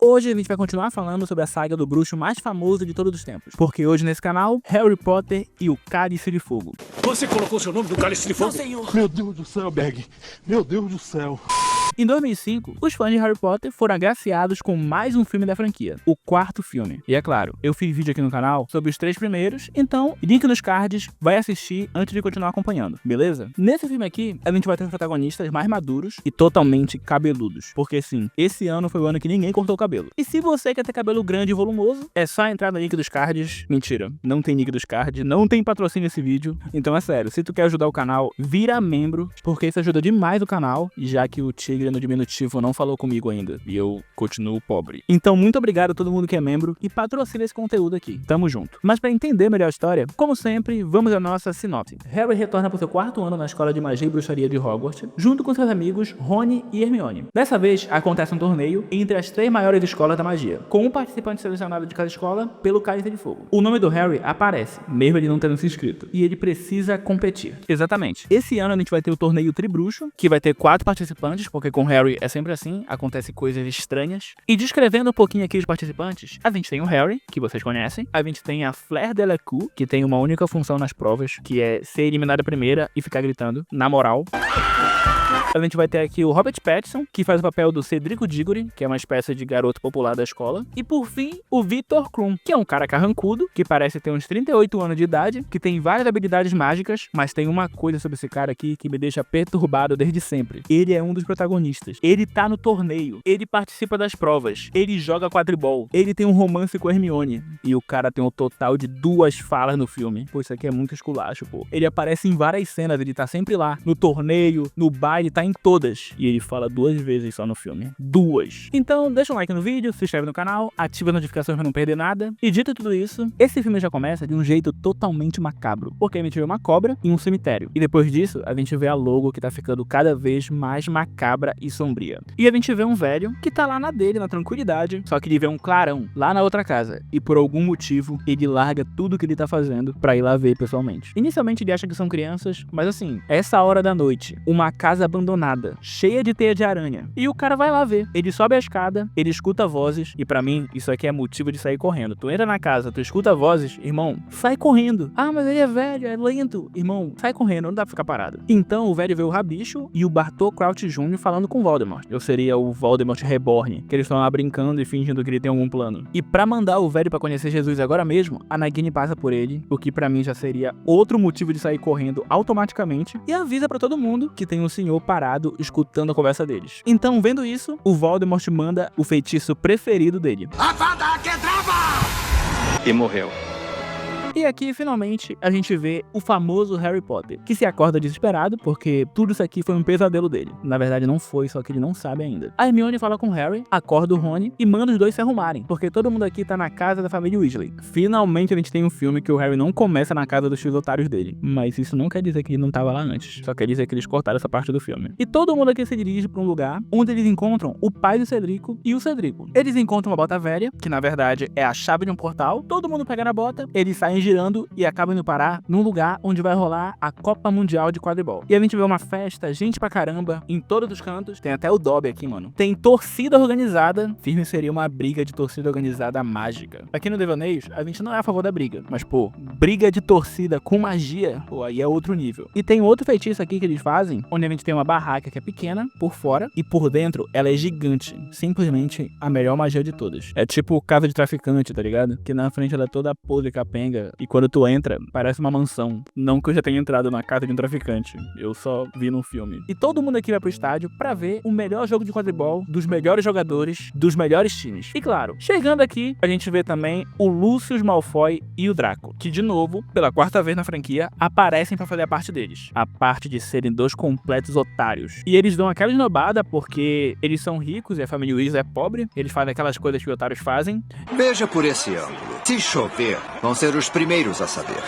Hoje a gente vai continuar falando sobre a saga do bruxo mais famoso de todos os tempos. Porque hoje nesse canal, Harry Potter e o Cálice de Fogo. Você colocou seu nome no Cálice de Fogo? Não, senhor. Meu Deus do céu, Bag. Meu Deus do céu. Em 2005, os fãs de Harry Potter foram agraciados com mais um filme da franquia, o quarto filme. E é claro, eu fiz vídeo aqui no canal sobre os 3 primeiros, então link nos cards, vai assistir antes de continuar acompanhando, beleza? Nesse filme aqui, a gente vai ter os protagonistas mais maduros e totalmente cabeludos, porque sim, esse ano foi o ano que ninguém cortou o cabelo. E se você quer ter cabelo grande e volumoso, é só entrar no link dos cards. Mentira, não tem link dos cards, não tem patrocínio nesse vídeo, então é sério, se tu quer ajudar o canal, vira membro, porque isso ajuda demais o canal, já que o Tigre no diminutivo não falou comigo ainda, e eu continuo pobre. Então muito obrigado a todo mundo que é membro e patrocina esse conteúdo aqui, tamo junto. Mas pra entender melhor a história, como sempre, vamos à nossa sinopse. Harry retorna pro seu 4º ano na escola de magia e bruxaria de Hogwarts, junto com seus amigos Rony e Hermione. Dessa vez, acontece um torneio entre as 3 maiores escolas da magia, com um participante selecionado de cada escola pelo Cálice de Fogo. O nome do Harry aparece, mesmo ele não tendo se inscrito, e ele precisa competir. Exatamente. Esse ano a gente vai ter o torneio Tribruxo, que vai ter 4 participantes, porque com Harry é sempre assim, acontecem coisas estranhas. E descrevendo um pouquinho aqui os participantes, a gente tem o Harry, que vocês conhecem, a gente tem a Fleur Delacour, que tem uma única função nas provas, que é ser eliminada primeira e ficar gritando, na moral. A gente vai ter aqui o Robert Pattinson, que faz o papel do Cedrico Diggory, que é uma espécie de garoto popular da escola. E por fim, o Viktor Krum, que é um cara carrancudo, que parece ter uns 38 anos de idade, que tem várias habilidades mágicas, mas tem uma coisa sobre esse cara aqui que me deixa perturbado desde sempre. Ele é um dos protagonistas. Ele tá no torneio, ele participa das provas, ele joga quadribol, ele tem um romance com a Hermione. E o cara tem um total de 2 falas no filme. Pô, isso aqui é muito esculacho, pô. Ele aparece em várias cenas, ele tá sempre lá, no torneio, no baile, tá em todas. E ele fala 2 vezes só no filme. 2. Então deixa um like no vídeo, se inscreve no canal, ativa as notificações pra não perder nada. E dito tudo isso, esse filme já começa de um jeito totalmente macabro, porque a gente vê uma cobra em um cemitério. E depois disso, a gente vê a logo que tá ficando cada vez mais macabra e sombria. E a gente vê um velho que tá lá na dele, na tranquilidade, só que ele vê um clarão lá na outra casa. E por algum motivo, ele larga tudo que ele tá fazendo pra ir lá ver pessoalmente. Inicialmente ele acha que são crianças, mas assim, essa hora da noite, uma casa abandonada, cheia de teia de aranha. E o cara vai lá ver. Ele sobe a escada, ele escuta vozes, e pra mim, isso aqui é motivo de sair correndo. Tu entra na casa, tu escuta vozes, irmão, sai correndo. Ah, mas ele é velho, é lento. Irmão, sai correndo, não dá pra ficar parado. Então o velho vê o Rabicho e o Bartô Crouch Jr. falando com o Voldemort. Eu seria o Voldemort Reborn, que eles estão lá brincando e fingindo que ele tem algum plano. E pra mandar o velho pra conhecer Jesus agora mesmo, a Nagini passa por ele, o que pra mim já seria outro motivo de sair correndo automaticamente, e avisa pra todo mundo que tem um senhor parado escutando a conversa deles. Então, vendo isso, o Voldemort manda o feitiço preferido dele. Avada Kedavra! E morreu. E aqui, finalmente, a gente vê o famoso Harry Potter, que se acorda desesperado, porque tudo isso aqui foi um pesadelo dele. Na verdade, não foi, só que ele não sabe ainda. A Hermione fala com o Harry, acorda o Rony e manda os dois se arrumarem, porque todo mundo aqui tá na casa da família Weasley. Finalmente, a gente tem um filme que o Harry não começa na casa dos filhos otários dele. Mas isso não quer dizer que ele não tava lá antes, só quer dizer que eles cortaram essa parte do filme. E todo mundo aqui se dirige pra um lugar onde eles encontram o pai do Cedrico e o Cedrico. Eles encontram uma bota velha, que na verdade é a chave de um portal, todo mundo pega na bota, eles saem girando e acabam indo parar num lugar onde vai rolar a Copa Mundial de Quadribol. E a gente vê uma festa, gente pra caramba, em todos os cantos. Tem até o Dobby aqui, mano. Tem torcida organizada. Firme seria uma briga de torcida organizada mágica. Aqui no Devaneios, a gente não é a favor da briga. Mas, pô, briga de torcida com magia, pô, aí é outro nível. E tem outro feitiço aqui que eles fazem, onde a gente tem uma barraca que é pequena por fora e por dentro ela é gigante. Simplesmente a melhor magia de todas. É tipo casa de traficante, tá ligado? Que na frente ela é toda podre, capenga. E quando tu entra, parece uma mansão. Não que eu já tenha entrado na casa de um traficante. Eu só vi no filme. E todo mundo aqui vai pro estádio pra ver o melhor jogo de quadribol, dos melhores jogadores, dos melhores times. E claro, chegando aqui, a gente vê também o Lucius Malfoy e o Draco, que de novo, pela 4ª vez na franquia, aparecem pra fazer a parte deles. A parte de serem 2 completos otários. E eles dão aquela esnobada porque eles são ricos e a família Weasley é pobre. Eles fazem aquelas coisas que otários fazem. Veja por esse ângulo. Se chover, vão ser os primeiros a saber.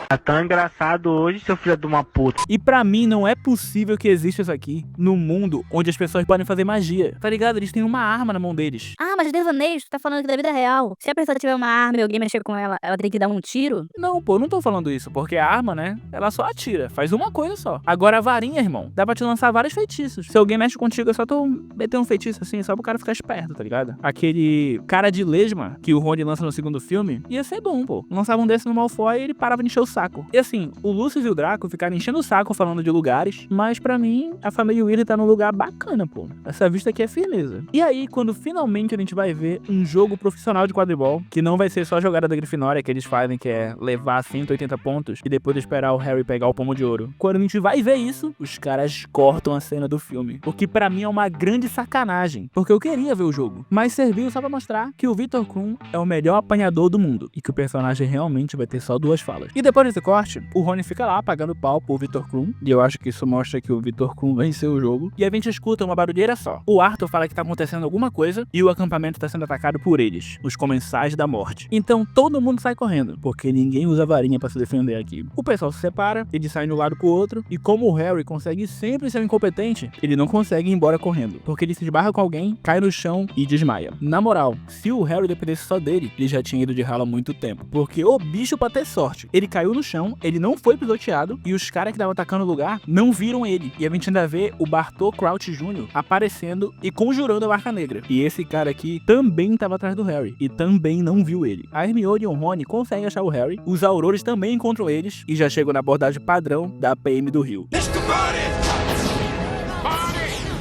Tá tão engraçado hoje, seu filho de uma puta. E pra mim não é possível que exista isso aqui no mundo onde as pessoas podem fazer magia. Tá ligado? Eles têm uma arma na mão deles. Ah, mas devaneios, tu tá falando aqui da vida real. Se a pessoa tiver uma arma e alguém mexer com ela, ela tem que dar um tiro? Não, pô, não tô falando isso, porque a arma, né, ela só atira, faz uma coisa só. Agora a varinha, irmão, dá pra te lançar vários feitiços. Se alguém mexe contigo, é só tu meter um feitiço assim, só pro cara ficar esperto, tá ligado? Aquele cara de lesma que o Rony lança no segundo filme, ia ser bom, pô. Lançava um desse no Malfoy e ele parava de encher o saco. E assim, o Lucius e o Draco ficaram enchendo o saco falando de lugares, mas pra mim, a família Weasley tá num lugar bacana, pô. Essa vista aqui é firmeza. E aí, quando finalmente a gente vai ver um jogo profissional de quadribol, que não vai ser só a jogada da Grifinória que eles fazem, que é levar 180 pontos e depois esperar o Harry pegar o pomo de ouro. Quando a gente vai ver isso, os caras cortam a cena do filme. O que pra mim é uma grande sacanagem, porque eu queria ver o jogo, mas serviu só pra mostrar que o Victor Krum é o melhor apanhador do mundo e que o personagem realmente vai ter só 2 falas. E depois desse corte, o Rony fica lá pagando pau pro Victor Krum, e eu acho que isso mostra que o Victor Krum venceu o jogo, e a gente escuta uma barulheira só. O Arthur fala que tá acontecendo alguma coisa e o acampamento tá sendo atacado por eles, os comensais da morte. Então todo mundo sai correndo, porque ninguém usa varinha pra se defender aqui. O pessoal se separa, eles saem de um lado pro outro, e como o Harry consegue sempre ser um incompetente, ele não consegue ir embora correndo, porque ele se esbarra com alguém, cai no chão e desmaia. Na moral, se o Harry dependesse só dele, ele já tinha ido de ralo há muito tempo, porque o bicho, pra ter sorte, ele caiu no chão, ele não foi pisoteado, e os caras que estavam atacando o lugar não viram ele. E a gente ainda vê o Bartô Crouch Jr. aparecendo e conjurando a Marca Negra. E esse cara aqui também estava atrás do Harry, e também não viu ele. A Hermione e o Rony conseguem achar o Harry, os Aurores também encontram eles, e já chegam na abordagem padrão da PM do Rio.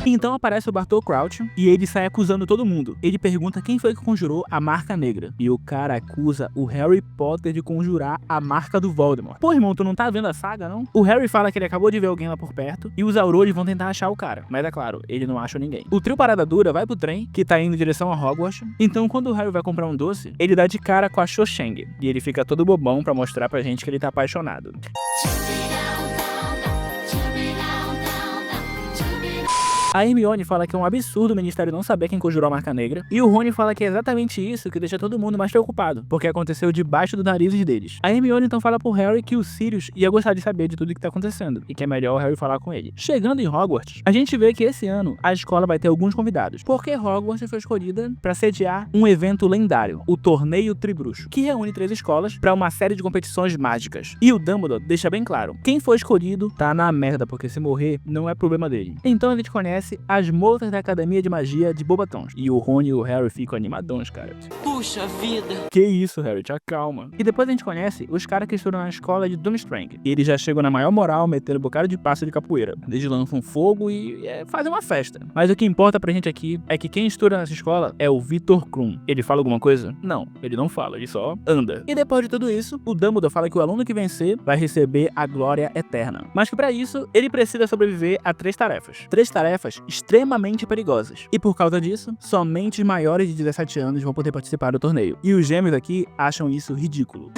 Então aparece o Bartô Crouch e ele sai acusando todo mundo. Ele pergunta quem foi que conjurou a Marca Negra. E o cara acusa o Harry Potter de conjurar a marca do Voldemort. Pô, irmão, tu não tá vendo a saga, não? O Harry fala que ele acabou de ver alguém lá por perto e os Aurores vão tentar achar o cara. Mas é claro, ele não acha ninguém. O trio Parada Dura vai pro trem, que tá indo em direção a Hogwarts. Então quando o Harry vai comprar um doce, ele dá de cara com a Cho Chang. E ele fica todo bobão pra mostrar pra gente que ele tá apaixonado. A Hermione fala que é um absurdo o Ministério não saber quem conjurou a Marca Negra, e o Rony fala que é exatamente isso que deixa todo mundo mais preocupado, porque aconteceu debaixo dos narizes deles. A Hermione então fala pro Harry que o Sirius ia gostar de saber de tudo que tá acontecendo, e que é melhor o Harry falar com ele. Chegando em Hogwarts, a gente vê que esse ano a escola vai ter alguns convidados, porque Hogwarts foi escolhida para sediar um evento lendário, o Torneio Tribruxo, que reúne 3 escolas para uma série de competições mágicas. E o Dumbledore deixa bem claro, quem for escolhido tá na merda, porque se morrer não é problema dele. Então a gente conhece as moças da Academia de Magia de Bobatons. E o Rony e o Harry ficam animadões, cara. Puxa vida. Que isso, Harry, te acalma. E depois a gente conhece os caras que estudam na escola de Durmstrang. E eles já chegam na maior moral, metendo um bocado de passo de capoeira. Eles lançam fogo e fazem uma festa. Mas o que importa pra gente aqui é que quem estuda nessa escola é o Victor Krum. Ele fala alguma coisa? Não, ele não fala, ele só anda. E depois de tudo isso, o Dumbledore fala que o aluno que vencer vai receber a glória eterna. Mas que pra isso, ele precisa sobreviver a 3 tarefas. 3 tarefas extremamente perigosas. E por causa disso, somente maiores de 17 anos vão poder participar do torneio. E os gêmeos aqui acham isso ridículo.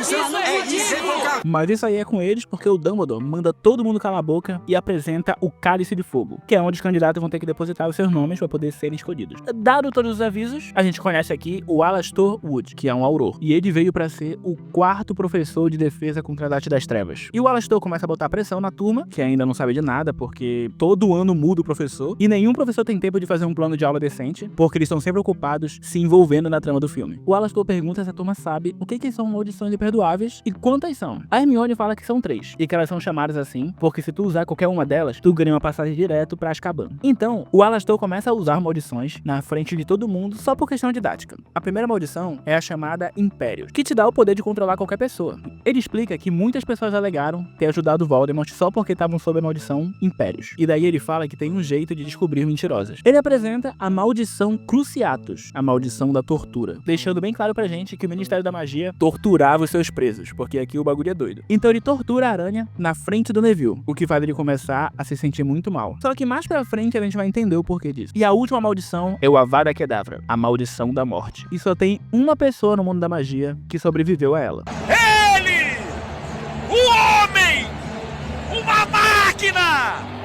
Mas isso aí é com eles porque o Dumbledore manda todo mundo calar a boca e apresenta o Cálice de Fogo, que é onde os candidatos vão ter que depositar os seus nomes para poder serem escolhidos. Dado todos os avisos, a gente conhece aqui o Alastor Wood, que é um Auror, e ele veio para ser o 4º professor de defesa contra a arte das trevas. E o Alastor começa a botar pressão na turma, que ainda não sabe de nada, porque todo ano muda o professor, e nenhum professor tem tempo de fazer um plano de aula decente, porque eles estão sempre ocupados se envolvendo na trama do filme. O Alastor pergunta se a turma sabe o que são maldições imperdoáveis e quantas são. A Hermione fala que são 3, e que elas são chamadas assim porque se tu usar qualquer uma delas, tu ganha uma passagem direto pra Azkaban. Então, o Alastor começa a usar maldições na frente de todo mundo só por questão didática. A primeira maldição é a chamada Impérios, que te dá o poder de controlar qualquer pessoa. Ele explica que muitas pessoas alegaram ter ajudado Voldemort só porque estavam sob a maldição Impérios. E daí ele fala que tem um jeito de descobrir mentirosas. Ele apresenta a maldição Cruciatus, a maldição da tortura, deixando bem claro pra gente que o Ministério da Magia torturava os seus presos, porque aqui o bagulho é doido. Então ele tortura a aranha na frente do Neville, o que faz ele começar a se sentir muito mal. Só que mais pra frente a gente vai entender o porquê disso. E a última maldição é o Avada Kedavra, a maldição da morte. E só tem uma pessoa no mundo da magia que sobreviveu a ela. Ele! O homem! Uma máquina!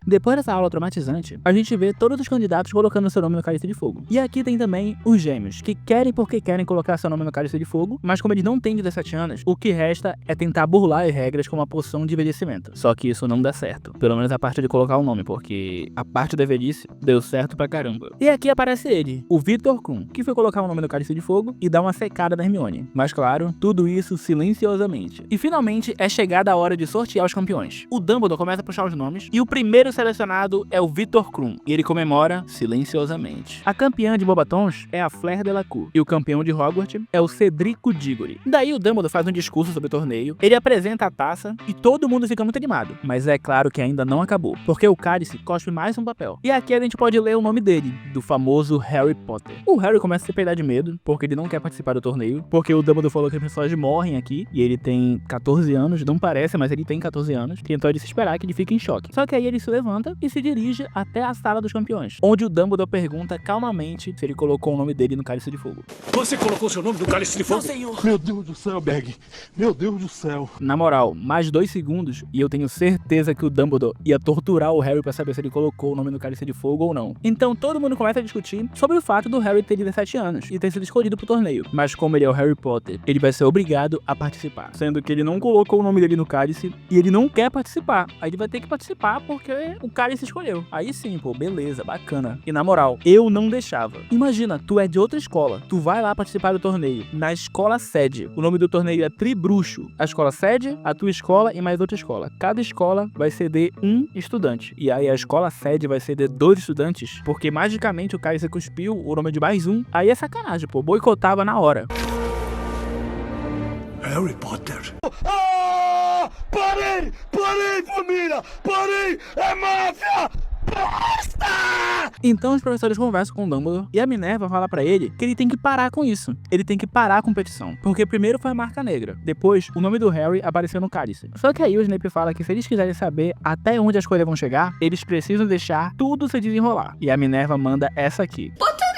Depois dessa aula traumatizante, a gente vê todos os candidatos colocando seu nome no cálice de fogo. E aqui tem também os gêmeos, que querem porque querem colocar seu nome no cálice de fogo, mas como eles não têm 17 anos, o que resta é tentar burlar as regras com uma poção de envelhecimento. Só que isso não dá certo. Pelo menos a parte de colocar o nome, porque a parte da velhice deu certo pra caramba. E aqui aparece ele, o Victor Krum, que foi colocar o nome no cálice de fogo e dar uma secada na Hermione. Mas claro, tudo isso silenciosamente. E finalmente é chegada a hora de sortear os campeões. O Dumbledore começa a puxar os nomes e o primeiro selecionado é o Victor Krum, e ele comemora silenciosamente. A campeã de Bobatons é a Fleur Delacour e o campeão de Hogwarts é o Cedrico Diggory. Daí o Dumbledore faz um discurso sobre o torneio, ele apresenta a taça e todo mundo fica muito animado. Mas é claro que ainda não acabou, porque o cálice cospe mais um papel. E aqui a gente pode ler o nome dele, do famoso Harry Potter. O Harry começa a se peidar de medo, porque ele não quer participar do torneio, porque o Dumbledore falou que as pessoas morrem aqui, e ele tem 14 anos, não parece, mas ele tem 14 anos, então ele se esperar que ele fique em choque. Só que aí ele se levanta e se dirige até a sala dos campeões, onde o Dumbledore pergunta calmamente se ele colocou o nome dele no cálice de fogo. Você colocou seu nome no cálice de fogo? Meu Deus do céu, Bag. Meu Deus do céu. Na moral, mais 2 segundos e eu tenho certeza que o Dumbledore ia torturar o Harry pra saber se ele colocou o nome no cálice de fogo ou não. Então todo mundo começa a discutir sobre o fato do Harry ter 17 anos e ter sido escolhido pro torneio. Mas como ele é o Harry Potter, ele vai ser obrigado a participar, sendo que ele não colocou o nome dele no cálice e ele não quer participar. Aí ele vai ter que participar porque o cálice escolheu. Aí sim, pô, beleza, bacana. E na moral, eu não deixava. Imagina, tu é de outra escola, tu vai lá participar do torneio na escola sede. O nome do torneio é Tribruxo. A escola sede, a tua escola e mais outra escola. Cada escola vai ceder um estudante. E aí a escola sede vai ceder 2 estudantes, porque magicamente o cálice cuspiu o nome de mais um. Aí é sacanagem, pô, boicotava na hora. Harry Potter. Ah! Parei! Parei, família! Parei! É máfia! Basta! Então os professores conversam com o Dumbledore e a Minerva fala pra ele que ele tem que parar com isso. Ele tem que parar a competição, porque primeiro foi a marca negra, depois o nome do Harry apareceu no cálice. Só que aí o Snape fala que se eles quiserem saber até onde as coisas vão chegar, eles precisam deixar tudo se desenrolar. E a Minerva manda essa aqui.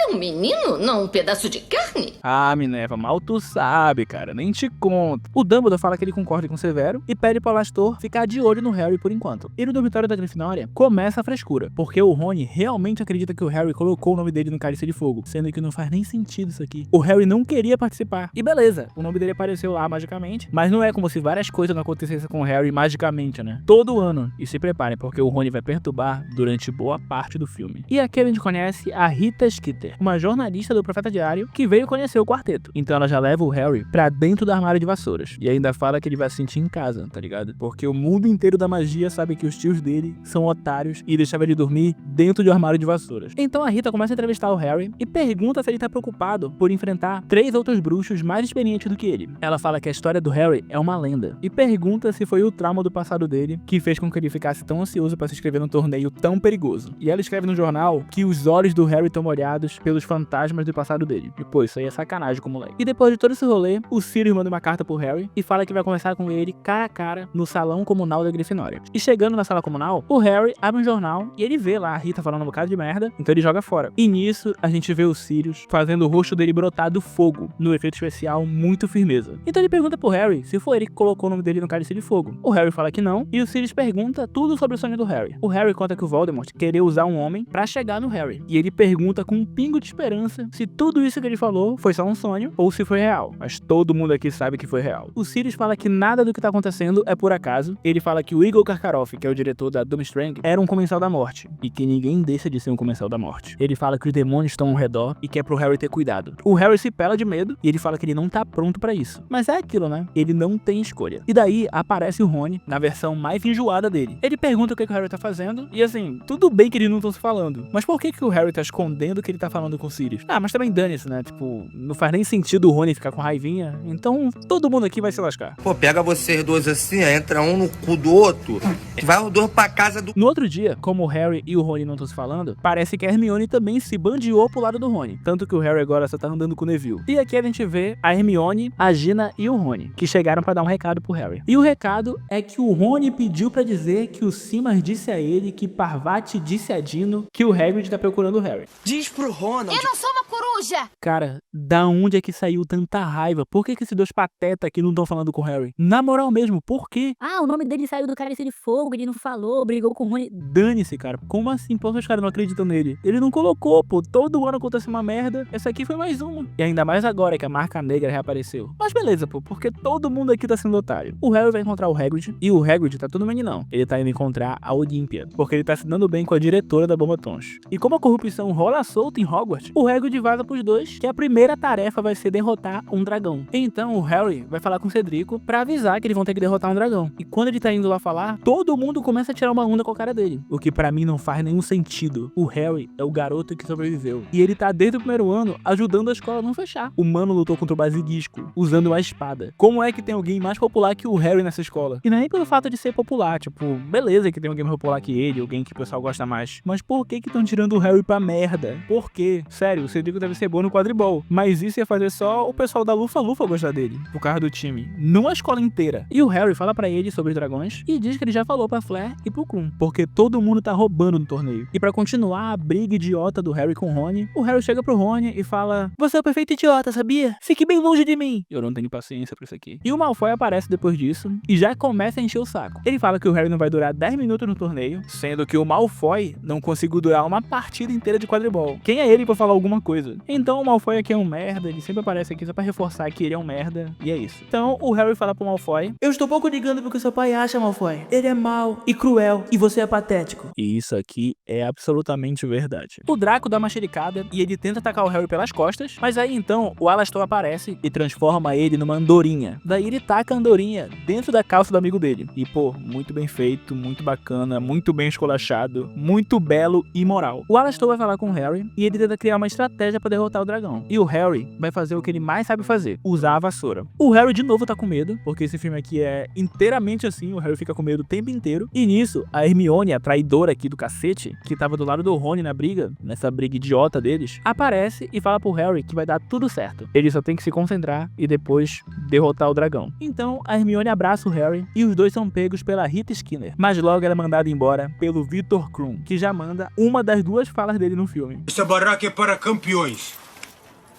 Um menino, não um pedaço de carne? Ah, Minerva, mal tu sabe, cara, nem te conto. O Dumbledore fala que ele concorda com o Severo e pede pro Alastor ficar de olho no Harry por enquanto. E no dormitório da Grifinória começa a frescura, porque o Rony realmente acredita que o Harry colocou o nome dele no cálice de fogo, sendo que não faz nem sentido isso aqui. O Harry não queria participar. E beleza, o nome dele apareceu lá magicamente, mas não é como se várias coisas não acontecessem com o Harry magicamente, né? Todo ano. E se preparem, porque o Rony vai perturbar durante boa parte do filme. E aqui a gente conhece a Rita Skeeter, uma jornalista do Profeta Diário que veio conhecer o quarteto. Então ela já leva o Harry pra dentro do armário de vassouras. E ainda fala que ele vai se sentir em casa, tá ligado? Porque o mundo inteiro da magia sabe que os tios dele são otários e deixavam ele dormir dentro do armário de vassouras. Então a Rita começa a entrevistar o Harry e pergunta se ele tá preocupado por enfrentar 3 outros bruxos mais experientes do que ele. Ela fala que a história do Harry é uma lenda e pergunta se foi o trauma do passado dele que fez com que ele ficasse tão ansioso pra se inscrever num torneio tão perigoso. E ela escreve no jornal que os olhos do Harry estão molhados pelos fantasmas do passado dele. E pô, isso aí é sacanagem com o moleque. E depois de todo esse rolê, o Sirius manda uma carta pro Harry e fala que vai conversar com ele cara a cara no salão comunal da Grifinória. E chegando na sala comunal, o Harry abre um jornal e ele vê lá a Rita falando um bocado de merda, então ele joga fora. E nisso, a gente vê o Sirius fazendo o rosto dele brotar do fogo, no efeito especial muito firmeza. Então ele pergunta pro Harry se foi ele que colocou o nome dele no cálice de fogo. O Harry fala que não, e o Sirius pergunta tudo sobre o sonho do Harry. O Harry conta que o Voldemort queria usar um homem pra chegar no Harry. E ele pergunta com um pingo de esperança se tudo isso que ele falou foi só um sonho ou se foi real. Mas todo mundo aqui sabe que foi real. O Sirius fala que nada do que tá acontecendo é por acaso. Ele fala que o Igor Karkaroff, que é o diretor da Durmstrang, era um comensal da morte. E que ninguém deixa de ser um comensal da morte. Ele fala que os demônios estão ao redor e que é pro Harry ter cuidado. O Harry se pela de medo e ele fala que ele não tá pronto pra isso. Mas é aquilo, né? Ele não tem escolha. E daí aparece o Rony na versão mais enjoada dele. Ele pergunta o que o Harry tá fazendo e assim, tudo bem que eles não estão se falando. Mas por que o Harry tá escondendo que ele tá falando com o Sirius? Ah, mas também dane-se, né? Tipo, não faz nem sentido o Rony ficar com raivinha. Então, todo mundo aqui vai se lascar. Pô, pega vocês dois assim, entra um no cu do outro e vai os dois pra casa do... No outro dia, como o Harry e o Rony não estão se falando, parece que a Hermione também se bandeou pro lado do Rony. Tanto que o Harry agora só tá andando com o Neville. E aqui a gente vê a Hermione, a Gina e o Rony, que chegaram pra dar um recado pro Harry. E o recado é que o Rony pediu pra dizer que o Simas disse a ele que Parvati disse a Dino que o Hagrid tá procurando o Harry. Diz pro Ronald... Eu não sou uma coruja! suja! Cara, da onde é que saiu tanta raiva? Por que esses dois patetas aqui não estão falando com o Harry? Na moral mesmo, por quê? Ah, o nome dele saiu do Cálice de Fogo, ele não falou, brigou com o Rony. Dane-se, cara. Como assim? Por que os caras não acreditam nele? Ele não colocou, pô. Todo ano acontece uma merda. Essa aqui foi mais uma. E ainda mais agora que a marca negra reapareceu. Mas beleza, pô. Porque todo mundo aqui tá sendo otário. O Harry vai encontrar o Hagrid. E o Hagrid tá todo meninão. Ele tá indo encontrar a Olímpia. Porque ele tá se dando bem com a diretora da Bomba Tons. E como a corrupção rola solta em Hogwarts, o Hagrid vaza pros dois que a primeira tarefa vai ser derrotar um dragão. Então o Harry vai falar com o Cedrico pra avisar que eles vão ter que derrotar um dragão. E quando ele tá indo lá falar, todo mundo começa a tirar uma onda com a cara dele. O que pra mim não faz nenhum sentido. O Harry é o garoto que sobreviveu. E ele tá desde o primeiro ano ajudando a escola a não fechar. O mano lutou contra o basilisco usando uma espada. Como é que tem alguém mais popular que o Harry nessa escola? E não é nem pelo fato de ser popular. Tipo, beleza que tem alguém mais popular que ele, alguém que o pessoal gosta mais. Mas por que estão tirando o Harry pra merda? Por quê? Sério, o Cedrico deve ser bom no quadribol. Mas isso ia fazer só o pessoal da Lufa-Lufa gostar dele. Por causa do time. Não a escola inteira. E o Harry fala pra ele sobre os dragões e diz que ele já falou pra Flair e pro Krum. Porque todo mundo tá roubando no torneio. E pra continuar a briga idiota do Harry com o Rony, o Harry chega pro Rony e fala: "Você é o perfeito idiota, sabia? Fique bem longe de mim." Eu não tenho paciência pra isso aqui. E o Malfoy aparece depois disso e já começa a encher o saco. Ele fala que o Harry não vai durar 10 minutos no torneio, sendo que o Malfoy não conseguiu durar uma partida inteira de quadribol. Quem é ele pra falar alguma coisa? Então o Malfoy aqui é um merda, ele sempre aparece aqui só pra reforçar que ele é um merda, e é isso. Então o Harry fala pro Malfoy: "Eu estou pouco ligando pro que seu pai acha, Malfoy. Ele é mau e cruel e você é patético." E isso aqui é absolutamente verdade. O Draco dá uma xericada e ele tenta atacar o Harry pelas costas, mas aí então o Alastor aparece e transforma ele numa andorinha. Daí ele taca a andorinha dentro da calça do amigo dele. E pô, muito bem feito, muito bacana, muito bem esculachado, muito belo e moral. O Alastor vai falar com o Harry e ele tenta criar uma estratégia pra derrotar o dragão. E o Harry vai fazer o que ele mais sabe fazer: usar a vassoura. O Harry de novo tá com medo, porque esse filme aqui é inteiramente assim, o Harry fica com medo o tempo inteiro. E nisso, a Hermione, a traidora aqui do cacete, que tava do lado do Rony na briga, nessa briga idiota deles, aparece e fala pro Harry que vai dar tudo certo. Ele só tem que se concentrar e depois derrotar o dragão. Então, a Hermione abraça o Harry e os dois são pegos pela Rita Skeeter. Mas logo ela é mandada embora pelo Victor Krum, que já manda uma das duas falas dele no filme. Essa barraca é para campeões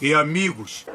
e amigos.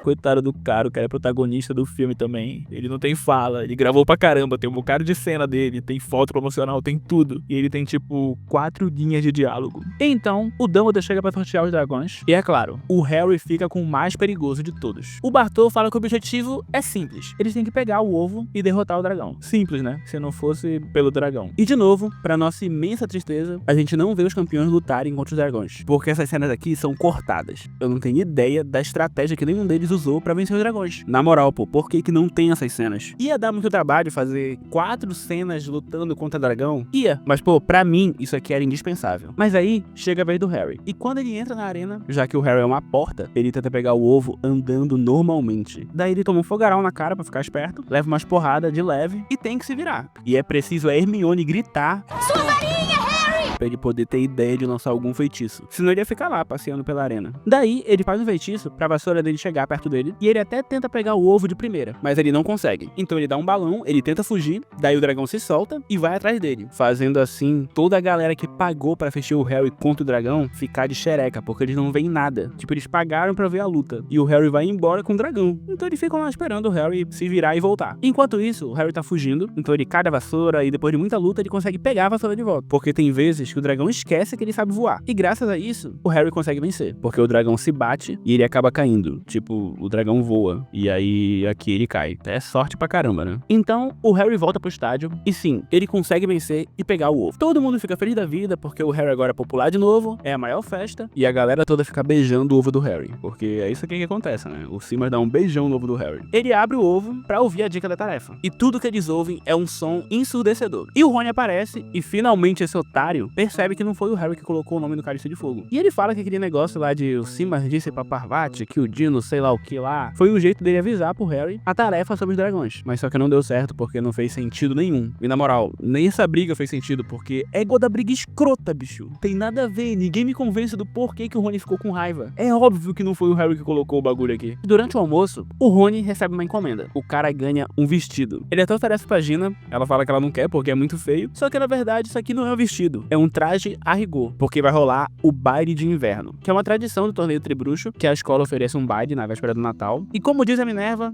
Coitado do cara, o cara é protagonista do filme também. Ele não tem fala, ele gravou pra caramba, tem um bocado de cena dele, tem foto promocional, tem tudo. E ele tem tipo 4 linhas de diálogo. Então, o Dumbledore chega pra sortear os dragões. E é claro, o Harry fica com o mais perigoso de todos. O Bartô fala que o objetivo é simples. Eles têm que pegar o ovo e derrotar o dragão. Simples, né? Se não fosse pelo dragão. E de novo, pra nossa imensa tristeza, a gente não vê os campeões lutarem contra os dragões. Porque essas cenas aqui são cortadas. Eu não tenho ideia da estratégia que nenhum deles usou pra vencer os dragões. Na moral, pô, por que não tem essas cenas? Ia dar muito trabalho fazer 4 cenas lutando contra dragão? Ia, mas pô, pra mim, isso aqui era indispensável. Mas aí, chega a vez do Harry. E quando ele entra na arena, já que o Harry é uma porta, ele tenta pegar o ovo andando normalmente. Daí ele toma um fogaral na cara pra ficar esperto, leva umas porradas de leve e tem que se virar. E é preciso a Hermione gritar: "Sua varinha, Harry!" pra ele poder ter ideia de lançar algum feitiço. Senão ele ia ficar lá, passeando pela arena. Daí, ele faz um feitiço pra vassoura dele chegar perto dele, e ele até tenta pegar o ovo de primeira, mas ele não consegue. Então ele dá um balão, ele tenta fugir, daí o dragão se solta e vai atrás dele, fazendo assim toda a galera que pagou pra fechar o Harry contra o dragão ficar de xereca, porque eles não veem nada. Tipo, eles pagaram pra ver a luta, e o Harry vai embora com o dragão. Então eles ficam lá esperando o Harry se virar e voltar. Enquanto isso, o Harry tá fugindo, então ele cai da vassoura e depois de muita luta ele consegue pegar a vassoura de volta, porque tem vezes que o dragão esquece que ele sabe voar. E graças a isso, o Harry consegue vencer, porque o dragão se bate e ele acaba caindo. Tipo, o dragão voa, e aí aqui ele cai. É sorte pra caramba, né? Então, o Harry volta pro estádio, e sim, ele consegue vencer e pegar o ovo. Todo mundo fica feliz da vida, porque o Harry agora é popular de novo, é a maior festa, e a galera toda fica beijando o ovo do Harry, porque é isso aqui que acontece, né? O Simas dá um beijão no ovo do Harry. Ele abre o ovo pra ouvir a dica da tarefa, e tudo que eles ouvem é um som ensurdecedor. E o Rony aparece, e finalmente esse otário percebe que não foi o Harry que colocou o nome no Cálice de Fogo. E ele fala que aquele negócio lá de o Simar disse pra Parvati que o Dino sei lá o que lá, foi um jeito dele avisar pro Harry a tarefa sobre os dragões. Mas só que não deu certo porque não fez sentido nenhum. E na moral, nem essa briga fez sentido porque é igual da briga escrota, bicho. Tem nada a ver, ninguém me convence do porquê que o Rony ficou com raiva. É óbvio que não foi o Harry que colocou o bagulho aqui. Durante o almoço, o Rony recebe uma encomenda. O cara ganha um vestido. Ele até oferece pra Gina, ela fala que ela não quer porque é muito feio. Só que na verdade isso aqui não é um vestido, é um traje a rigor, porque vai rolar o baile de inverno, que é uma tradição do torneio Tribruxo, que a escola oferece um baile na véspera do Natal. E como diz a Minerva,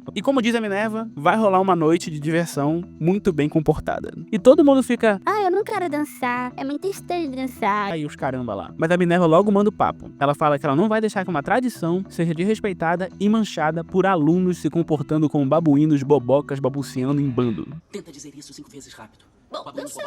vai rolar uma noite de diversão muito bem comportada. E todo mundo fica, Ah, eu não quero dançar. É muito estranho dançar. aí os caramba lá. Mas a Minerva logo manda o papo. Ela fala que ela não vai deixar que uma tradição seja desrespeitada e manchada por alunos se comportando como babuínos bobocas babuceando em bando. Tenta dizer isso 5 vezes rápido. Bom, dançar.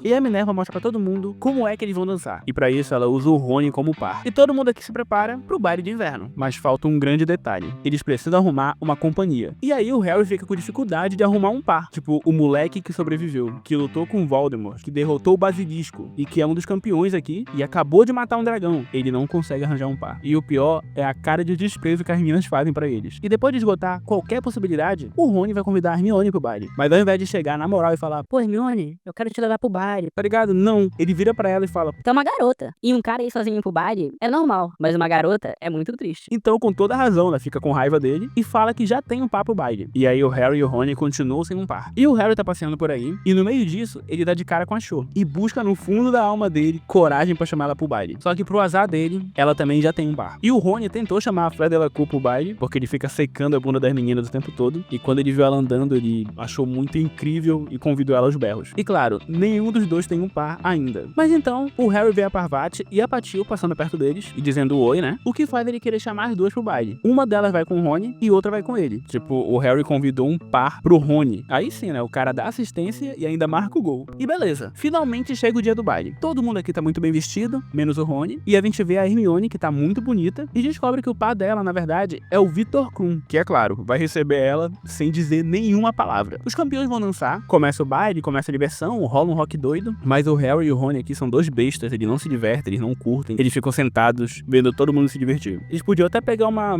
E a Minerva mostra pra todo mundo como é que eles vão dançar. E pra isso ela usa o Rony como par. E todo mundo aqui se prepara pro baile de inverno. Mas falta um grande detalhe. Eles precisam arrumar uma companhia. E aí o Harry fica com dificuldade de arrumar um par. Tipo, o moleque que sobreviveu, que lutou com o Voldemort, que derrotou o Basilisco e que é um dos campeões aqui e acabou de matar um dragão. Ele não consegue arranjar um par. E o pior é a cara de desprezo que as meninas fazem pra eles. E depois de esgotar qualquer possibilidade, o Rony vai convidar a Hermione pro baile. Mas ao invés de chegar na moral e falar, Pô, Hermione, eu quero te levar pro baile. tá ligado? Não. Ele vira pra ela e fala, Tu é uma garota. E um cara ir sozinho pro baile é normal. Mas uma garota é muito triste. então, com toda razão, ela fica com raiva dele e fala que já tem um par pro baile. E aí o Harry e o Rony continuam sem um par. E o Harry tá passeando por aí, e no meio disso, ele dá de cara com a Cho. E busca no fundo da alma dele coragem pra chamar ela pro baile. Só que pro azar dele, ela também já tem um par. E o Rony tentou chamar a Fleur Delacour pro baile, porque ele fica secando a bunda das meninas o tempo todo. E quando ele viu ela andando, ele achou muito incrível e convidou ela aos berros. E claro, nenhum dos dois tem um par ainda. Mas então, o Harry vê a Parvati e a Patil passando perto deles e dizendo oi, né? O que faz ele querer chamar as duas pro baile. Uma delas vai com o Rony e outra vai com ele. Tipo, o Harry convidou um par pro Rony. Aí sim, né? O cara dá assistência e ainda marca o gol. E beleza. Finalmente chega o dia do baile. Todo mundo aqui tá muito bem vestido, menos o Rony. E a gente vê a Hermione, que tá muito bonita, e descobre que o par dela, na verdade, é o Victor Krum, que é claro, vai receber ela sem dizer nenhuma palavra. Os campeões vão dançar, começa o baile, começa a diversão, rola um rock doido, mas o Harry e o Rony aqui são dois bestas, eles não se divertem, eles não curtem, eles ficam sentados vendo todo mundo se divertir. Eles podiam até pegar uma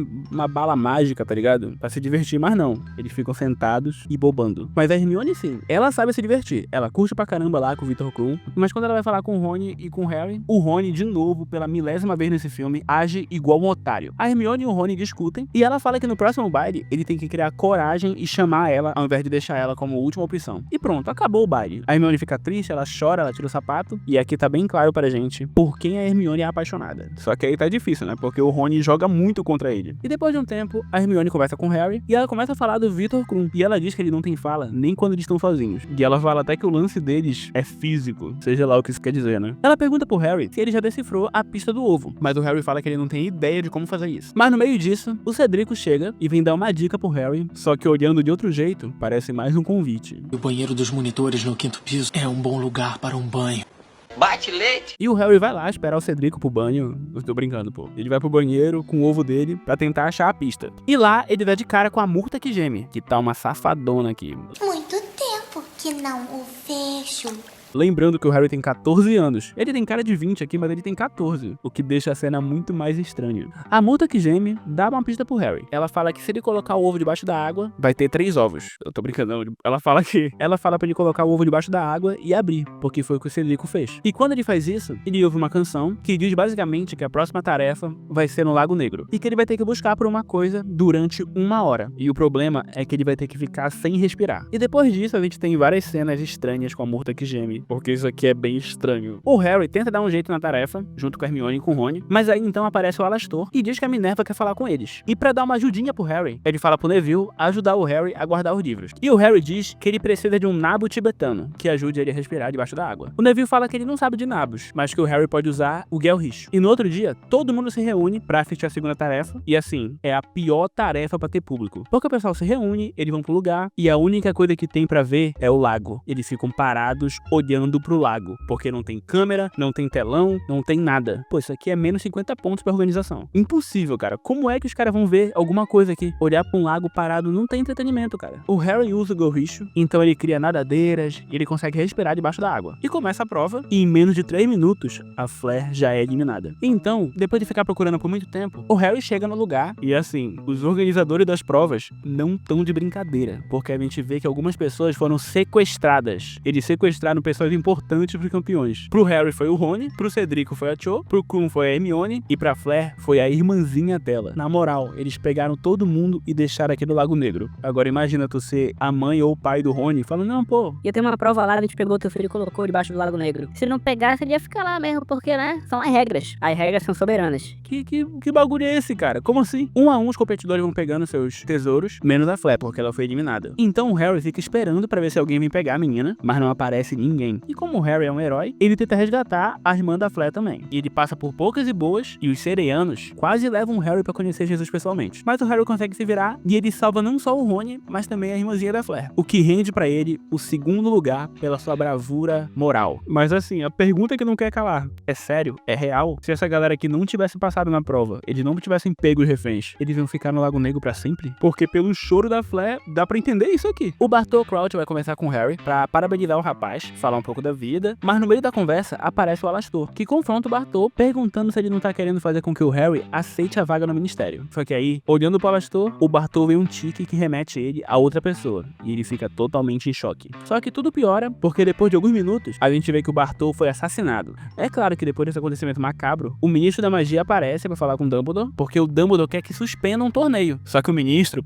bala mágica, tá ligado? Pra se divertir, mas não. Eles ficam sentados e bobando. Mas a Hermione sim, ela sabe se divertir, ela curte pra caramba lá com o Victor Krum, mas quando ela vai falar com o Rony e com o Harry, o Rony, de novo, pela milésima vez nesse filme, age igual um otário. A Hermione e o Rony discutem, e ela fala que no próximo baile, ele tem que criar coragem e chamar ela, ao invés de deixar ela como última opção. E pronto, acabou o baile. A Hermione fica triste, ela chora, ela tira o sapato, e aqui tá bem claro pra gente por quem a Hermione é apaixonada. Só que aí tá difícil, né? Porque o Rony joga muito contra ele. E depois de um tempo, a Hermione conversa com o Harry, e ela começa a falar do Victor Krum. E ela diz que ele não tem fala, nem quando eles estão sozinhos. E ela fala até que o lance deles é físico, seja lá o que isso quer dizer, né? Ela pergunta pro Harry se ele já decifrou a pista do ovo, mas o Harry fala que ele não tem ideia de como fazer isso. Mas no meio disso, o Cedrico chega e vem dar uma dica pro Harry, só que olhando de outro jeito, parece mais um convite. O banheiro dos monitores no 5º piso é um bom lugar para um banho. Bate leite. E o Harry vai lá esperar o Cedrico pro banho. Eu tô brincando, pô. Ele vai pro banheiro com o ovo dele pra tentar achar a pista. E lá ele dá de cara com a Murta que geme, que tá uma safadona aqui. Muito tempo que não o vejo. Lembrando que o Harry tem 14 anos. Ele tem cara de 20 aqui, mas ele tem 14, o que deixa a cena muito mais estranha. A Murta que geme dá uma pista pro Harry. Ela fala que se ele colocar o ovo debaixo da água, vai ter 3 ovos. Eu tô brincando, não. Ela fala pra ele colocar o ovo debaixo da água e abrir, porque foi o que o Cedrico fez. E quando ele faz isso, ele ouve uma canção que diz basicamente que a próxima tarefa vai ser no Lago Negro. E que ele vai ter que buscar por uma coisa durante 1 hora. E o problema é que ele vai ter que ficar sem respirar. E depois disso, a gente tem várias cenas estranhas com a Murta que geme, porque isso aqui é bem estranho. O Harry tenta dar um jeito na tarefa, junto com a Hermione e com o Rony, mas aí então aparece o Alastor e diz que a Minerva quer falar com eles. E pra dar uma ajudinha pro Harry, ele fala pro Neville ajudar o Harry a guardar os livros. E o Harry diz que ele precisa de um nabo tibetano, que ajude ele a respirar debaixo da água. O Neville fala que ele não sabe de nabos, mas que o Harry pode usar o Gelrish. E no outro dia, todo mundo se reúne pra assistir a segunda tarefa, e assim, é a pior tarefa pra ter público. Porque o pessoal se reúne, eles vão pro lugar, e a única coisa que tem pra ver é o lago. Eles ficam parados, olhando olhando pro lago, porque não tem câmera, não tem telão, não tem nada. Pô, isso aqui é menos 50 pontos pra organização. Impossível, cara. Como é que os caras vão ver alguma coisa aqui? Olhar pra um lago parado não tem entretenimento, cara. O Harry usa o gorricho, então ele cria nadadeiras e ele consegue respirar debaixo da água. E começa a prova, e em menos de 3 minutos, a Flair já é eliminada. Então, depois de ficar procurando por muito tempo, o Harry chega no lugar e assim, os organizadores das provas não estão de brincadeira, porque a gente vê que algumas pessoas foram sequestradas. Eles sequestraram pessoas importantes pros campeões. Pro Harry foi o Rony, pro Cedrico foi a Cho, pro Krum foi a Hermione e pra Flair foi a irmãzinha dela. Na moral, eles pegaram todo mundo e deixaram aqui no Lago Negro. Agora imagina tu ser a mãe ou o pai do Rony falando, não, pô, Ia ter uma prova lá, a gente pegou teu filho e colocou debaixo do Lago Negro. Se não pegasse, ele ia ficar lá mesmo, porque, né, são as regras. As regras são soberanas. que bagulho é esse, cara? Como assim? Um a um os competidores vão pegando seus tesouros, menos a Flair, porque ela foi eliminada. Então o Harry fica esperando pra ver se alguém vem pegar a menina, mas não aparece ninguém. E como o Harry é um herói, ele tenta resgatar a irmã da Flair também. E ele passa por poucas e boas, e os sereianos quase levam o Harry pra conhecer Jesus pessoalmente. Mas o Harry consegue se virar, e ele salva não só o Rony, mas também a irmãzinha da Flair. O que rende pra ele o segundo lugar pela sua bravura moral. Mas assim, a pergunta que não quer calar, é sério? É real? Se essa galera aqui não tivesse passado na prova, eles não tivessem pego os reféns, eles iam ficar no Lago Negro pra sempre? Porque pelo choro da Flair, dá pra entender isso aqui. O Bartol Crouch vai conversar com o Harry pra parabenizar o rapaz, falar um pouco da vida, mas no meio da conversa aparece o Alastor, que confronta o Bartol, perguntando se ele não tá querendo fazer com que o Harry aceite a vaga no ministério. Só que aí, olhando pro Alastor, o Bartol vê um tique que remete ele a outra pessoa, e ele fica totalmente em choque. Só que tudo piora, porque depois de alguns minutos, a gente vê que o Bartol foi assassinado. É claro que depois desse acontecimento macabro, o ministro da magia aparece pra falar com o Dumbledore, porque o Dumbledore quer que suspenda um torneio. Só que o ministro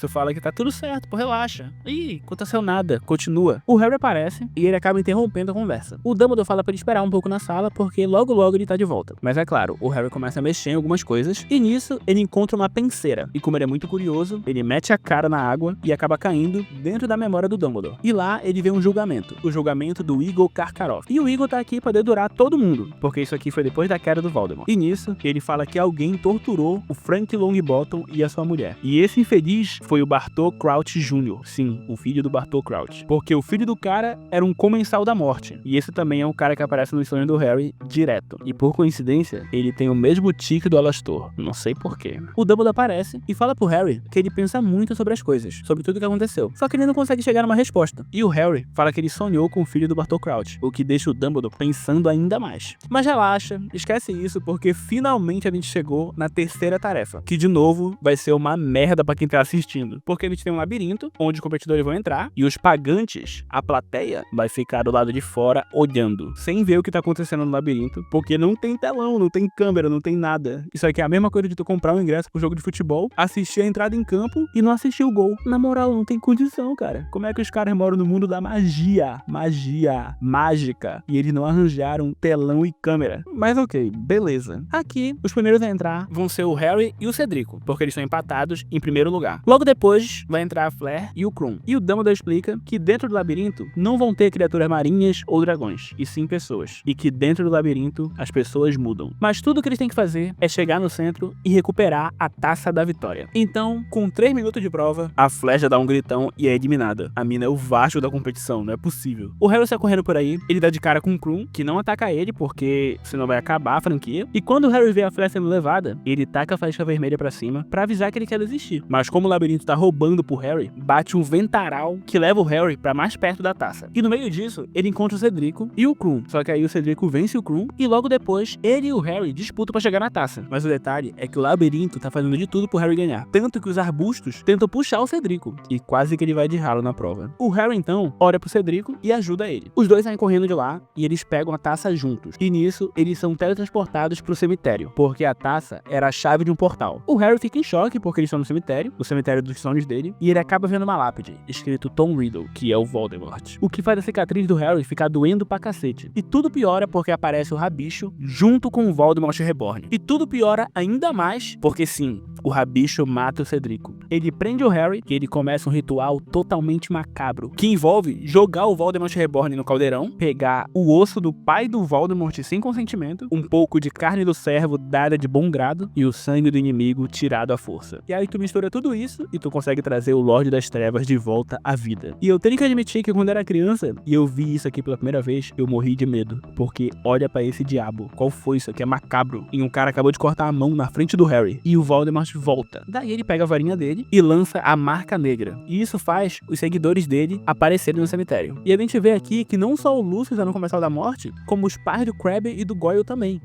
fala que tá tudo certo, pô, relaxa. Ih, aconteceu nada, continua. O Harry aparece e ele acaba interrompendo a conversa. O Dumbledore fala pra ele esperar um pouco na sala, porque logo ele tá de volta. Mas é claro, o Harry começa a mexer em algumas coisas, e nisso ele encontra uma penseira. E como ele é muito curioso, ele mete a cara na água e acaba caindo dentro da memória do Dumbledore. E lá ele vê um julgamento, o julgamento do Igor Karkaroff. E o Igor tá aqui pra dedurar todo mundo, porque isso aqui foi depois da queda do Voldemort. E nisso, ele fala que alguém torturou o Frank Longbottom e a sua mulher. E esse infeliz foi o Bartol Crouch Jr. Sim, o filho do Bartol Crouch. Porque o filho do cara era um comensal da morte. E esse também é um cara que aparece no sonho do Harry direto. E por coincidência, ele tem o mesmo tique do Alastor. Não sei porquê. O Dumbledore aparece e fala pro Harry que ele pensa muito sobre as coisas, sobre tudo que aconteceu. Só que ele não consegue chegar numa resposta. E o Harry fala que ele sonhou com o filho do Bartol Crouch, o que deixa o Dumbledore pensando ainda mais. Mas relaxa, esquece isso, porque finalmente a gente chegou na terceira tarefa, que de novo vai ser uma merda pra quem tá assistindo. Porque a gente tem um labirinto, onde os competidores vão entrar, e os pagantes, a plateia, vai ficar do lado de fora olhando, sem ver o que tá acontecendo no labirinto, porque não tem telão, não tem câmera, não tem nada. Isso aqui é a mesma coisa de tu comprar um ingresso pro jogo de futebol, assistir a entrada em campo e não assistir o gol. Na moral, não tem condição, cara. Como é que os caras moram no mundo da magia? Magia. Mágica. E eles não arranjaram telão e câmera. Mas ok, beleza. Aqui, os primeiros a entrar vão ser o Harry e o Cedrico, porque eles são empatados em primeiro lugar. Logo depois, vai entrar a Flair e o Krum. E o Dumbledore explica que dentro do labirinto não vão ter criaturas marinhas ou dragões, e sim pessoas. E que dentro do labirinto, as pessoas mudam. Mas tudo que eles têm que fazer é chegar no centro e recuperar a taça da vitória. Então, com 3 minutos de prova, a Flair já dá um gritão e é eliminada. A mina é o Vasco da competição, não é possível. O Harry sai correndo por aí, ele dá de cara com o Krum, que não ataca ele, porque senão vai acabar a franquia. E quando o Harry vê a Flair sendo levada, ele taca a flecha vermelha pra cima pra avisar que ele quer desistir. Mas como o labirinto tá roubando pro Harry, bate um ventaral que leva o Harry pra mais perto da taça. E no meio disso, ele encontra o Cedrico e o Krum. Só que aí o Cedrico vence o Krum e logo depois, ele e o Harry disputam pra chegar na taça. Mas o detalhe é que o labirinto tá fazendo de tudo pro Harry ganhar. Tanto que os arbustos tentam puxar o Cedrico. E quase que ele vai de ralo na prova. O Harry então olha pro Cedrico e ajuda ele. Os dois saem correndo de lá e eles pegam a taça juntos. E nisso, eles são teletransportados pro cemitério, porque a taça era a chave de um portal. O Harry fica em choque porque eles estão no cemitério dos sonhos dele, e ele acaba vendo uma lápide, escrito Tom Riddle, que é o Voldemort. O que faz a cicatriz do Harry ficar doendo pra cacete. E tudo piora porque aparece o Rabicho junto com o Voldemort Reborn. E tudo piora ainda mais porque sim, o Rabicho mata o Cedrico. Ele prende o Harry e ele começa um ritual totalmente macabro, que envolve jogar o Voldemort Reborn no caldeirão, pegar o osso do pai do Voldemort sem consentimento, um pouco de carne do servo dada de bom grado e o sangue do inimigo tirado à força. E aí tu mistura tudo isso e tu consegue trazer o Lorde das Trevas de volta à vida. E eu tenho que admitir que quando era criança e eu vi vi isso aqui pela primeira vez, eu morri de medo. Porque olha pra esse diabo. Qual foi isso aqui? É macabro. E um cara acabou de cortar a mão na frente do Harry. E o Voldemort volta. Daí ele pega a varinha dele e lança a marca negra. E isso faz os seguidores dele aparecerem no cemitério. E a gente vê aqui que não só o Lucius tá no Comensal da Morte, como os pais do Crabbe e do Goyle também.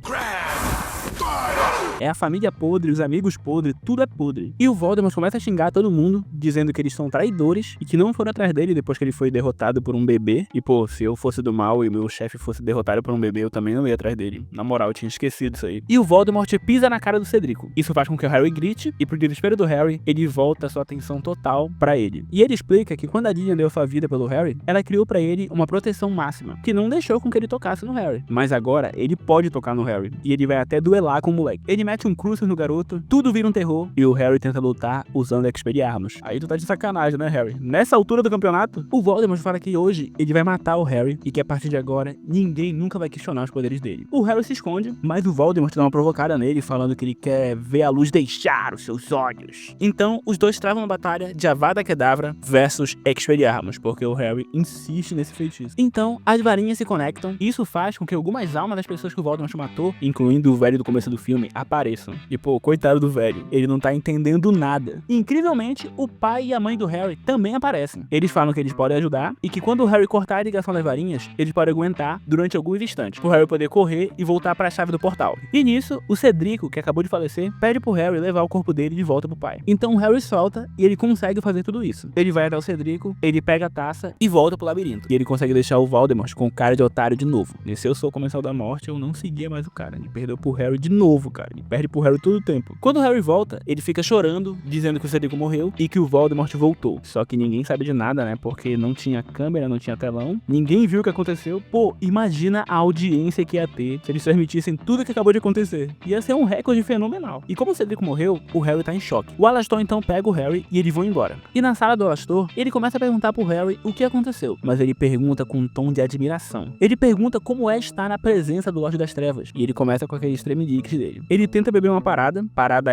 É a família podre, os amigos podres, tudo é podre. E o Voldemort começa a xingar todo mundo, dizendo que eles são traidores e que não foram atrás dele depois que ele foi derrotado por um bebê. E pô, se eu fosse do mal e meu chefe fosse derrotado por um bebê, eu também não ia atrás dele. Na moral, eu tinha esquecido isso aí. E o Voldemort pisa na cara do Cedrico. Isso faz com que o Harry grite e, pro desespero do Harry, ele volta a sua atenção total pra ele. E ele explica que quando a Lilian deu sua vida pelo Harry, ela criou pra ele uma proteção máxima, que não deixou com que ele tocasse no Harry. Mas agora, ele pode tocar no Harry. E ele vai até duelar com o moleque. Ele mete um Crucis no garoto, tudo vira um terror e o Harry tenta lutar usando Expelliarmus. Aí tu tá de sacanagem, né, Harry? Nessa altura do campeonato, o Voldemort fala que hoje ele vai matar o Harry e que a partir de agora ninguém nunca vai questionar os poderes dele. O Harry se esconde, mas o Voldemort dá uma provocada nele, falando que ele quer ver a luz deixar os seus olhos. Então, os dois travam uma batalha de Avada Kedavra versus Expelliarmus, porque o Harry insiste nesse feitiço. Então, as varinhas se conectam e isso faz com que algumas almas das pessoas que o Voldemort matou, incluindo o velho do começo do filme, apareçam. E pô, coitado do velho, ele não tá entendendo nada. E, incrivelmente, o pai e a mãe do Harry também aparecem. Eles falam que eles podem ajudar e que quando o Harry cortar a ligação das varinhas, eles podem aguentar durante alguns instantes, pro Harry poder correr e voltar para a chave do portal. E nisso, o Cedrico, que acabou de falecer, pede pro Harry levar o corpo dele de volta pro pai. Então o Harry solta e ele consegue fazer tudo isso. Ele vai até o Cedrico, ele pega a taça e volta pro labirinto. E ele consegue deixar o Voldemort com cara de otário de novo. E se eu sou o Comensal da Morte, eu não seguia mais o cara. Ele perdeu pro Harry de novo, cara. Ele perde pro Harry todo o tempo. Quando o Harry volta, ele fica chorando, dizendo que o Cedrico morreu e que o Voldemort voltou. Só que ninguém sabe de nada, né? Porque não tinha câmera, não tinha telão. Ninguém viu o que aconteceu. Pô, imagina a audiência que ia ter se eles transmitissem tudo o que acabou de acontecer. Ia ser um recorde fenomenal. E como o Cedrico morreu, o Harry tá em choque. O Alastor então pega o Harry e eles vão embora. E na sala do Alastor, ele começa a perguntar pro Harry o que aconteceu. Mas ele pergunta com um tom de admiração. Ele pergunta como é estar na presença do Lorde das Trevas. E ele começa com aqueles tremeliques dele. Ele tenta beber uma parada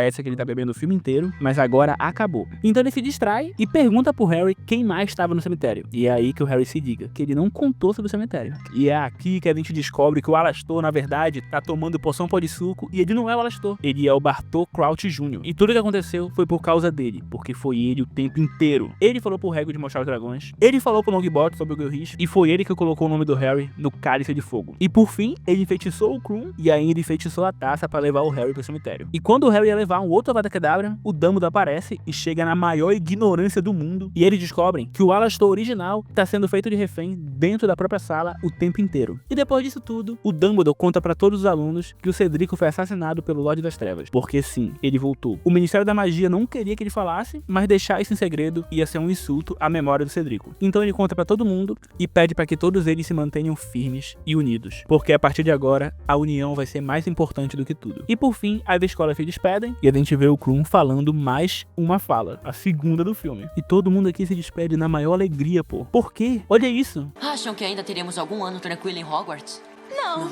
essa que ele tá bebendo o filme inteiro, mas agora acabou. Então ele se distrai e pergunta pro Harry quem mais estava no cemitério. E é aí que o Harry se liga, que ele não contou sobre o cemitério. E é aqui que a gente descobre que o Alastor, na verdade, tá tomando poção pó de suco e ele não é o Alastor. Ele é o Bartô Crouch Jr. E tudo que aconteceu foi por causa dele, porque foi ele o tempo inteiro. Ele falou pro Hagrid mostrar os dragões, ele falou pro Longbottom sobre o Gilrish e foi ele que colocou o nome do Harry no Cálice de Fogo. E por fim, ele enfeitiçou o Krum e ainda enfeitiçou a taça pra levar o Harry pro cemitério. E quando o Harry ia levar um outro Avada Kedavra, o Dumbledore aparece e chega na maior ignorância do mundo e eles descobrem que o Alastor original tá sendo feito de refém dentro da própria sala o tempo inteiro. E depois disso tudo, o Dumbledore conta pra todos os alunos que o Cedrico foi assassinado pelo Lorde das Trevas, porque sim, ele voltou. O Ministério da Magia não queria que ele falasse, mas deixar isso em segredo ia ser um insulto à memória do Cedrico. Então ele conta pra todo mundo e pede pra que todos eles se mantenham firmes e unidos, porque a partir de agora, a união vai ser mais importante do que tudo. E por fim, as escolas se despedem e a gente vê o Krum falando mais uma fala, a segunda do filme. E todo mundo aqui se despede na maior alegria, pô. Por quê? Olha isso. Acham que ainda teremos algum ano tranquilo em Hogwarts? Não.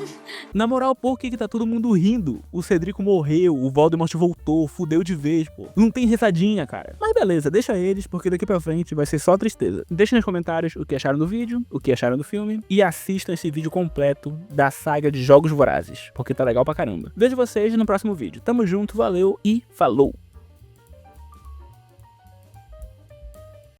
Na moral, por que tá todo mundo rindo? O Cedrico morreu, o Voldemort voltou, fudeu de vez, pô. Não tem risadinha, cara. Mas beleza, deixa eles, porque daqui pra frente vai ser só tristeza. Deixa nos comentários o que acharam do vídeo, o que acharam do filme, e assistam esse vídeo completo da saga de Jogos Vorazes, porque tá legal pra caramba. Vejo vocês no próximo vídeo. Tamo junto, valeu e falou!